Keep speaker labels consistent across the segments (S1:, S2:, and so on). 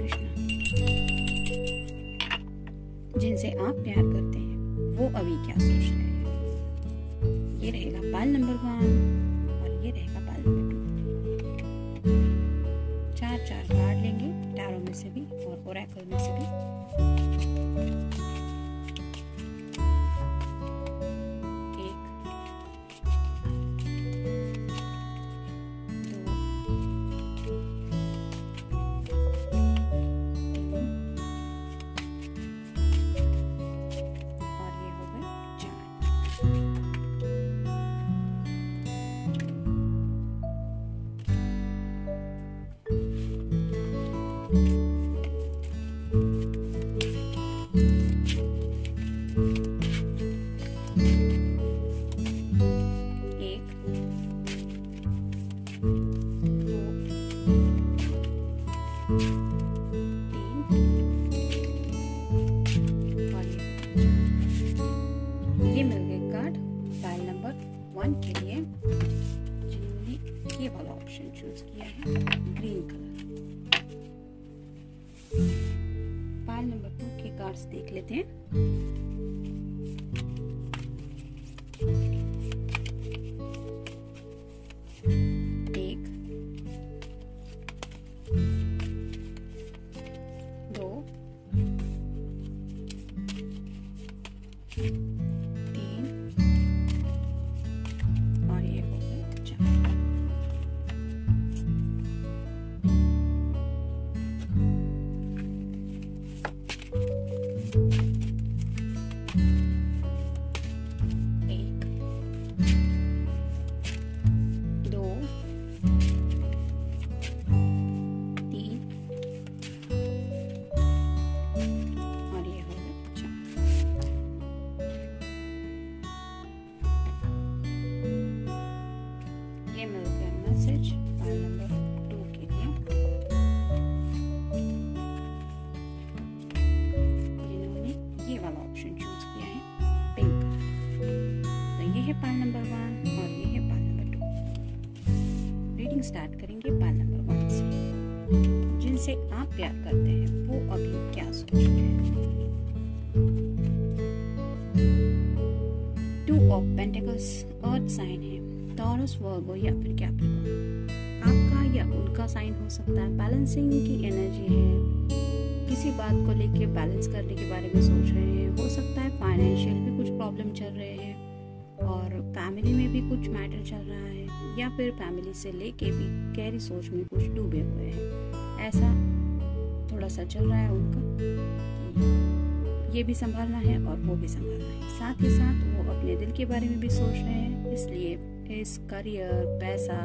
S1: कृष्णा। जिनसे आप प्यार करते हैं वो अभी क्या सोच रहे हैं। ये रहेगा पाल नंबर 1 और ये रहेगा पाल नंबर 2। 4 कार्ड लेंगे टैरो में से भी और ओरेकल में से भी। ये मिल गए कार्ड पाइल नंबर 1 के लिए जिन्होंने ये वाला ऑप्शन चूज किया है ग्रीन कलर। पाइल नंबर 2 के कार्ड्स देख लेते हैं। 1 2 3 और ये हो गए 4। एक 2 3 और ये हो गए 4। ये मिल गया मैसेज पाइल नंबर 2 के लिए जिन्होंने ये वाला ऑप्शन चूज किया है पिंक कलर। तो ये है पाइल नंबर 1 और ये है पाइल नंबर 2। रीडिंग स्टार्ट करेंगे पाइल नंबर 1 से। जिनसे आप प्यार करते हैं वो अभी क्या सोच रहे हैं। 2 ऑफ पेंटिकल्स अर्थ साइन है, टॉरस, वर्गो या फिर कैप्रिकॉर्न। आपका या उनका साइन हो सकता है। बैलेंसिंग की एनर्जी है, किसी बात को लेके बैलेंस करने के बारे में सोच रहे हैं। हो सकता है फाइनेंशियल भी कुछ प्रॉब्लम चल रहे हैं और फैमिली में भी कुछ मैटर चल रहा है या फिर फैमिली से लेके भी गहरी सोच में कुछ डूबे हुए हैं। ऐसा थोड़ा सा चल रहा है उनका। ये भी संभालना है और वो भी संभालना है। साथ ही साथ वो अपने दिल के बारे में भी सोच रहे हैं। इसलिए इस करियर, पैसा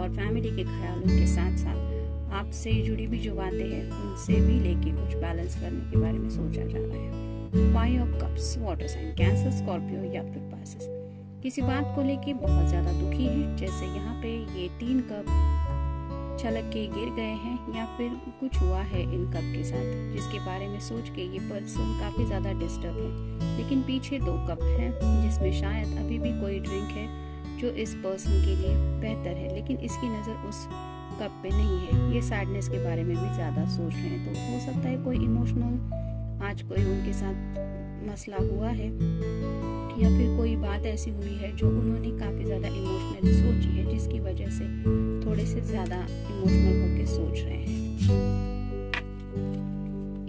S1: और फैमिली के ख्यालों के साथ साथ आपसे जुड़ी भी जो बातें हैं उनसे भी लेके कुछ बैलेंस करने के बारे में सोचा जा रहा है। 5 of cups, water sign, Cancer, Scorpio या फिर पाइसेस। किसी बात को लेके बहुत ज्यादा दुखी है। जैसे यहाँ पे ये 3 कप छलक के गिर गए हैं या फिर कुछ हुआ है इन कप के साथ जिसके बारे में सोच के ये पर्सन काफी ज्यादा डिस्टर्ब है। लेकिन पीछे 2 कप है जिसमें शायद अभी भी कोई ड्रिंक है जो इस पर्सन के लिए बेहतर है, लेकिन इसकी नजर उस कप पे नहीं है। ये सैडनेस के बारे में भी ज्यादा सोच रहे हैं। तो हो सकता है कोई इमोशनल आज कोई उनके साथ मसला हुआ है या फिर कोई बात ऐसी हुई है जो उन्होंने काफी ज्यादा इमोशनली सोची है जिसकी वजह से थोड़े से ज्यादा इमोशनल होके सोच रहे हैं।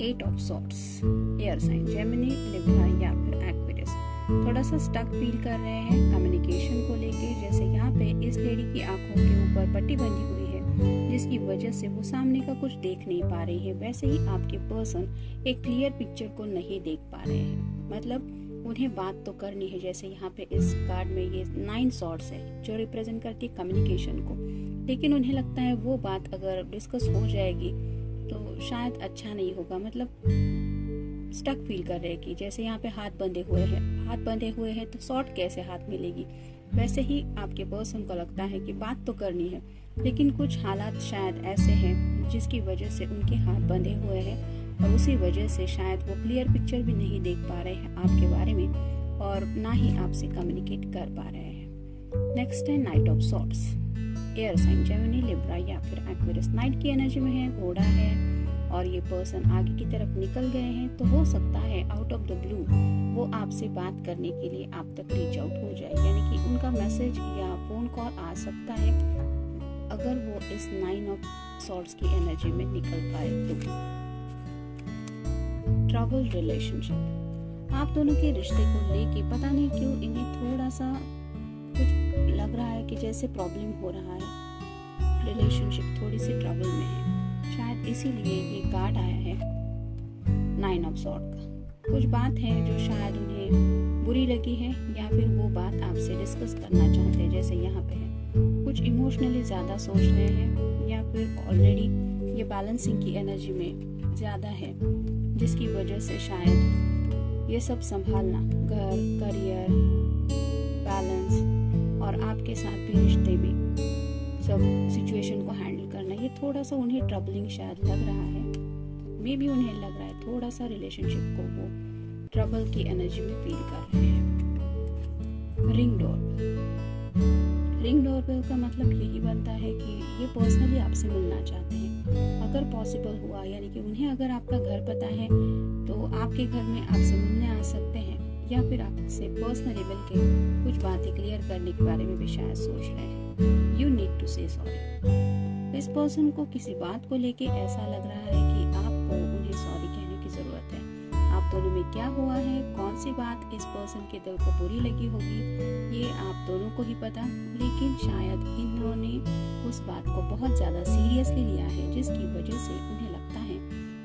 S1: 8 of swords, air sign, Gemini, Libra या फिर एक्वेरियस। थोड़ा सा स्टक फील कर रहे हैं कम्युनिकेशन को लेके। जैसे यहाँ पे इस लेडी की आंखों के ऊपर पट्टी बंधी हुई है जिसकी वजह से वो सामने का कुछ देख नहीं पा रही है। वैसे ही आपके पर्सन एक क्लियर पिक्चर को नहीं देख पा रहे हैं। मतलब उन्हें बात तो करनी है। जैसे यहाँ पे इस कार्ड में ये 9 सॉर्ड्स है जो रिप्रेजेंट करती है कम्युनिकेशन को, लेकिन उन्हें लगता है वो बात अगर डिस्कस हो जाएगी तो शायद अच्छा नहीं होगा। मतलब स्टक फील कर रहे कि जैसे यहाँ पे हाथ बंधे हुए हैं तो सॉर्ट कैसे हाथ मिलेगी। वैसे ही आपके पर्सन को लगता है कि बात तो करनी है लेकिन कुछ हालात शायद ऐसे हैं जिसकी वजह से उनके हाथ बंधे हुए हैं और उसी वजह से शायद वो क्लियर पिक्चर भी नहीं देख पा रहे हैं आपके बारे में और ना ही आपसे कम्युनिकेट कर पा रहे हैं। नेक्स्ट है knight of swords, air sign, Gemini, Libra या फिर एक्वेरियस। नाइट की एनर्जी में है, घोड़ा है और और ये पर्सन आगे की तरफ निकल गए हैं, तो हो सकता है आउट ऑफ द ब्लू वो आपसे बात करने के लिए आप तक रीच आउट हो जाए, यानी कि उनका मैसेज या फोन कॉल आ सकता है अगर वो इस 9 ऑफ सॉर्ड्स की एनर्जी में निकल पाए तो। ट्रबल रिलेशनशिप, आप दोनों के रिश्ते को लेके पता नहीं क्यों इन्हें थोड़ा सा कुछ लग रहा है कि जैसे प्रॉब्लम हो रहा है, रिलेशनशिप थोड़ी सी ट्रबल में है। शायद इसीलिए ये कार्ड आया है 9 ऑफ सॉर्ड का। कुछ बात है जो शायद उन्हें बुरी लगी है या फिर वो बात आपसे डिस्कस करना चाहते हैं, जैसे यहाँ पे है कुछ इमोशनली ज़्यादा सोच रहे हैं या फिर ऑलरेडी ये बैलेंसिंग की एनर्जी में ज़्यादा है, जिसकी वजह से शायद ये सब संभालना, घर, करियर, बैलेंस और आपके साथ भी रिश्ते में सब सिचुएशन को हैंडल करना, ये थोड़ा सा उन्हें ट्रबलिंग शायद लग रहा है। मे भी उन्हें लग रहा है थोड़ा सा रिलेशनशिप को वो ट्रबल की एनर्जी में फील कर रहे हैं। रिंग डोरबेल, रिंग डोरबेल का मतलब यही बनता है कि ये पर्सनली आपसे मिलना चाहते हैं। अगर पॉसिबल हुआ, यानी कि उन्हें अगर आपका घर पता है तो आपके घर में आपसे मिलने आ सकते हैं या फिर आपसे पर्सनली मिल के कुछ बातें क्लियर करने के बारे में भी शायद सोच रहे हैं। You need to say sorry। इस पर्सन को किसी बात को लेके ऐसा लग रहा है कि आपको उन्हें सॉरी कहने की जरूरत है। आप दोनों में क्या हुआ है, कौन सी बात इस पर्सन के दिल को बुरी लगी होगी, ये आप दोनों को ही पता, लेकिन शायद इन्होंने उस बात को बहुत ज़्यादा सीरियसली लिया है, जिसकी वजह से उन्हें लगता है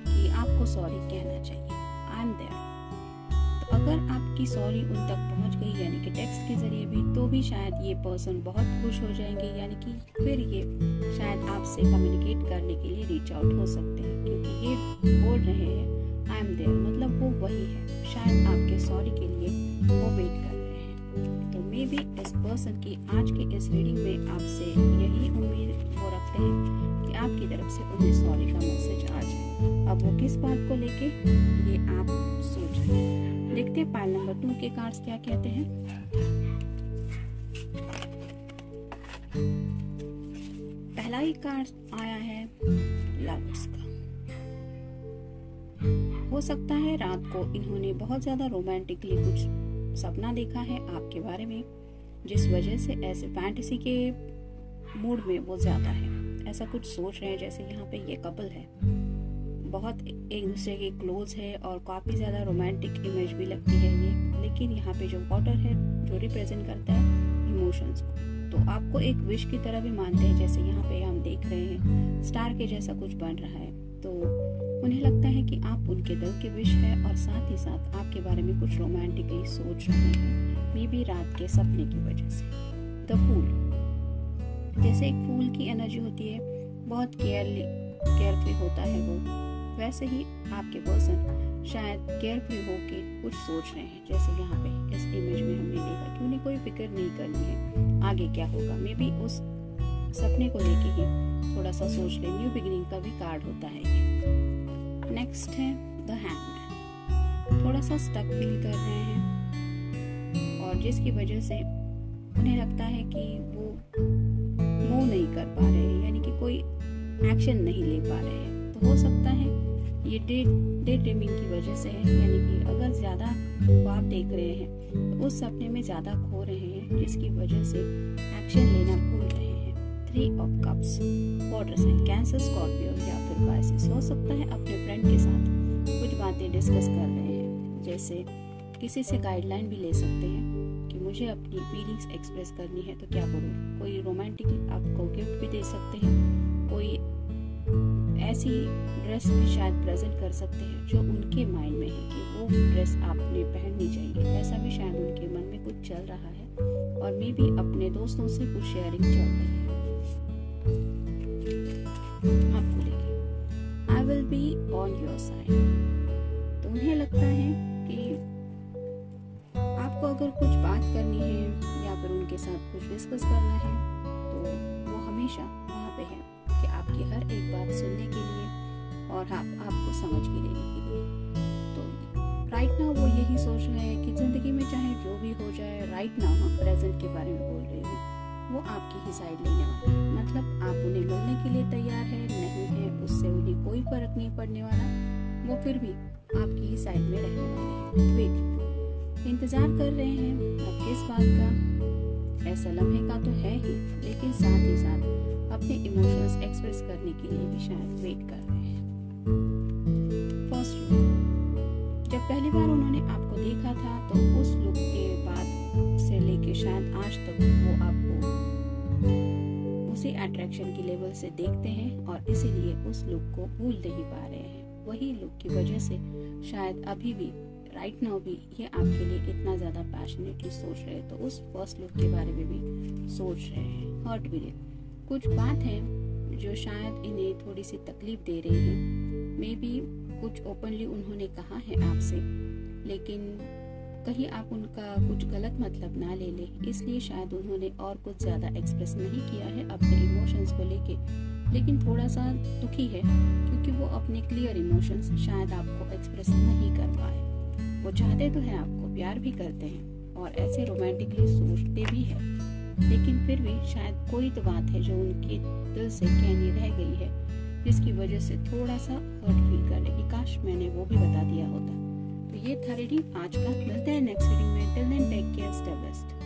S1: कि आपको सॉरी कहना चाहिए। I am there. तो अगर आपकी सॉरी उन तक पहुंच गई, यानी कि टेक्स्ट के जरिए भी, तो भी शायद ये पर्सन बहुत खुश हो जाएंगे, यानी कि फिर ये शायद आपसे कम्युनिकेट करने के लिए रीच आउट हो सकते हैं, क्योंकि ये बोल रहे हैं आई एम देयर, मतलब वो वही है, शायद आपके सॉरी के लिए वो वेट कर रहे हैं। तो मे बी इस पर्सन की आज के इस रीडिंग में आपसे यही उम्मीद वो रखते हैं कि आपकी तरफ से उन्हें सॉरी का मैसेज आ जाए। अब वो किस बात को लेके ये आप सोच रहे हैं। देखते हैं पाइल नंबर 2 के कार्ड्स क्या कहते हैं। पहला ही कार्ड आया है लवर्स का। हो सकता है रात को इन्होंने बहुत ज्यादा रोमांटिकली कुछ सपना देखा है आपके बारे में, जिस वजह से ऐसे फैंटेसी के मूड में वो ज्यादा है, ऐसा कुछ सोच रहे हैं। जैसे यहाँ पे ये कपल है, बहुत एक दूसरे के क्लोज है और काफ़ी ज़्यादा रोमांटिक इमेज भी लगती है ये, लेकिन यहाँ पे जो वाटर है जो रिप्रेजेंट करता है इमोशंस को, तो आपको एक विश की तरह भी मानते हैं। जैसे यहाँ पे हम देख रहे हैं स्टार के जैसा कुछ बन रहा है, तो उन्हें लगता है कि आप उनके दिल के विश है और साथ ही साथ आपके बारे में कुछ रोमांटिकली सोच रहे हैं, मे बी रात के सपने की वजह से। द फूल, जैसे एक फूल की एनर्जी होती है, बहुत केयरफ्री होता है वो, वैसे ही आपके पर्सन शायद केयरफ्री होके कुछ सोच रहे हैं। जैसे यहाँ पे इस इमेज में हमने देखा कि उन्हें कोई फिक्र नहीं करनी है आगे क्या होगा, मे बी उस सपने को लेके ही थोड़ा सा सोच ले। न्यू बिगिनिंग का भी कार्ड होता है ये। नेक्स्ट है द हैंगमैन, थोड़ा सा स्टक फील कर रहे हैं और जिसकी वजह से उन्हें लगता है कि वो मूव नहीं कर पा रहे हैं, यानी कि कोई एक्शन नहीं ले पा रहे हैं। तो हो सकता है ये डे ड्रीमिंग की वजह से है, यानी कि अगर ज़्यादा ख्वाब देख रहे हैं तो उस सपने में ज़्यादा खो रहे हैं, जिसकी वजह से एक्शन लेना भूल रहे हैं। 3 of cups, water sign, Cancer, Scorpio या फिर पाइसेस। हो सकता है अपने फ्रेंड के साथ कुछ बातें डिस्कस कर रहे हैं, जैसे किसी से गाइडलाइन भी ले सकते हैं कि मुझे अपनी फीलिंग्स एक्सप्रेस करनी है तो क्या करूँ। कोई रोमांटिक आपको गिफ्ट भी दे सकते हैं, कोई ऐसी ड्रेस भी शायद प्रेजेंट कर सकते हैं जो उनके माइंड में है कि वो ड्रेस आपने पहननी चाहिए, ऐसा भी शायद उनके मन में कुछ चल रहा है। और मे भी अपने दोस्तों से कुछ शेयरिंग चल रही है आपको लेके। I will be on your side, तो उन्हें लगता है कि आपको अगर कुछ बात करनी है या फिर उनके साथ कुछ डिस्कस करना है तो वो हमेशा वहाँ पे है कि आपकी हर एक बात सुनने के लिए और आपको समझ के लेने के लिए। तो राइट नाउ वो यही सोच रहे हैं कि ज़िंदगी में चाहे जो भी हो जाए, राइट नाउ हम प्रेजेंट के बारे में बोल रहे हैं, वो आपकी ही साइड लेने वाला है। मतलब आप उन्हें मिलने के लिए तैयार है नहीं है, उससे उन्हें कोई फर्क नहीं पड़ने वाला, वो फिर भी आपकी ही साइड में रहने वाले हैं। वेट, इंतजार कर रहे हैं अब किस बात का? ऐसा लम्हे का तो है ही, लेकिन साथ ही साथ अपने इमोशंस एक्सप्रेस करने के लिए भी शायद वेट कर रहे हैं। फर्स्ट लुक, जब पहली बार उन्होंने आपको देखा था तो उस लुक के बाद से लेके शायद आज तक वो आपको उसी अट्रैक्शन की लेवल से देखते हैं और इसीलिए उस लुक को भूल नहीं पा रहे हैं। वही लुक की वजह से शायद अभी भी राइट नाउ भी ये आपके लिए इतना ज्यादा पैशनेटली सोच रहे हैं, तो उस फर्स्ट लुक के बारे में भी सोच रहे हैं। हर्ट भी कुछ बात है जो शायद इन्हें थोड़ी सी तकलीफ दे रही है। मे बी कुछ ओपनली उन्होंने कहा है आपसे, लेकिन कहीं आप उनका कुछ गलत मतलब ना ले ले, इसलिए शायद उन्होंने और कुछ ज्यादा एक्सप्रेस नहीं किया है अपने इमोशंस को लेके, लेकिन थोड़ा सा दुखी है क्योंकि वो अपने क्लियर इमोशंस शायद आपको एक्सप्रेस नहीं कर पाए। वो चाहते तो है आपको, प्यार भी करते हैं और ऐसे रोमांटिकली सोचते भी हैं, लेकिन फिर भी शायद कोई तो बात है जो उनके दिल से कहनी रह गई है, जिसकी वजह से थोड़ा सा हर्ट फील कर रहे कि काश मैंने वो भी बता दिया होता। तो ये था रीडिंग आज का। मिलते हैं नेक्स्ट रीडिंग में। Till then take care, stay best.